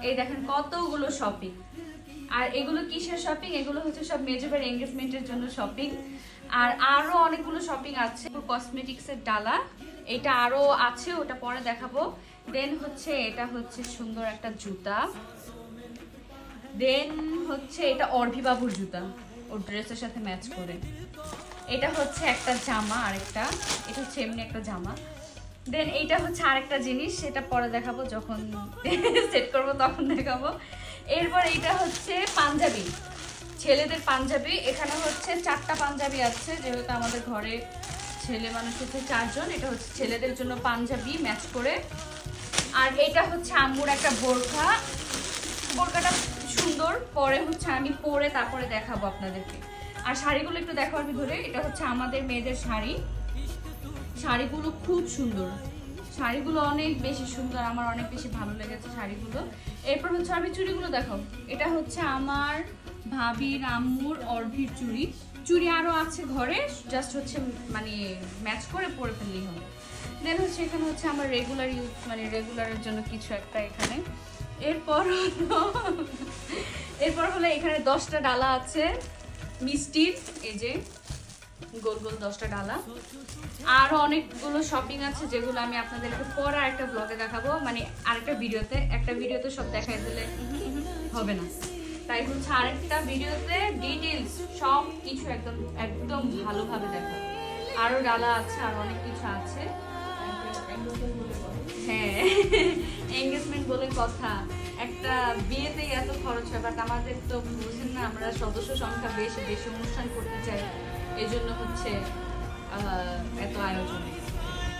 এই দেখেন কতগুলো শপিং। আর এগুলো কিসের শপিং? এগুলো হচ্ছে সব মেজবাইয়ের এনগেজমেন্টের জন্য শপিং। আর আরো অনেকগুলো শপিং আছে। কসমেটিক্সের ডালা, এটা আরো আছে, ওটা পরে দেখাবো। দেন হচ্ছে এটা হচ্ছে সুন্দর একটা জুতা। দেন হচ্ছে এটা অর্ভি বাবুর জুতা, ওর ড্রেসের সাথে ম্যাচ করে। এটা হচ্ছে একটা জামা, আরেকটা এটা হচ্ছে এমনি একটা জামা। দেন এইটা হচ্ছে আরেকটা জিনিস, সেটা পরে দেখাবো, যখন সেট করব তখন দেখাবো। এরপর এইটা হচ্ছে পাঞ্জাবি, ছেলেদের পাঞ্জাবি। এখানে হচ্ছে 4টা পাঞ্জাবি আছে, যেহেতু আমাদের ঘরে ছেলে মানুষ হচ্ছে 4 জন। এটা হচ্ছে ছেলেদের জন্য পাঞ্জাবি ম্যাচ করে। আর এটা হচ্ছে আম্মুর একটা বোরখা, বোরকাটা সুন্দর, পরে হচ্ছে আমি পরে তারপরে দেখাবো আপনাদেরকে। আর শাড়িগুলো একটু দেখার ভিতরে, এটা হচ্ছে আমাদের মেয়েদের শাড়ি। শাড়িগুলো খুব সুন্দর, শাড়িগুলো অনেক বেশি সুন্দর, আমার অনেক বেশি ভালো লেগেছে শাড়িগুলো। এরপর হচ্ছে আমি চুড়িগুলো দেখাবো। এটা হচ্ছে আমার ভাবির আম্মুর অর্ভির চুড়ি। চুড়ি আরও আছে ঘরে, জাস্ট হচ্ছে মানে ম্যাচ করে পরে ফেললেই হবে। দেন হচ্ছে এখানে হচ্ছে আমার রেগুলার ইউজ, মানে রেগুলারের জন্য কিছু একটা এখানে। এরপর হলো এখানে 10টা ডালা আছে মিষ্টির, এই যে গোল গোল 10টা ডালা। আরো অনেকগুলো শপিং আছে, যেগুলো আমি আপনাদেরকে পরে একটা ব্লগে দেখাবো, মানে আরেকটা ভিডিওতে। একটা ভিডিওতে সব দেখাই দিলে হবে না, তাই হচ্ছে আরেকটা ভিডিওতে ডিটেইলস সব কিছু একদম একদম ভালোভাবে দেখাবো। আরো ডালা আছে, আর অনেক কিছু আছে। হ্যাঁ, এনগেজমেন্ট বলে কথা, একটা বিয়েতেই এত খরচ হয়, বাট আমাদের তো বুঝেন না, আমরা সদস্য সংখ্যা বেশি বেশি অনুষ্ঠান করতে চাই, এই জন্য হচ্ছে এত আয়োজন।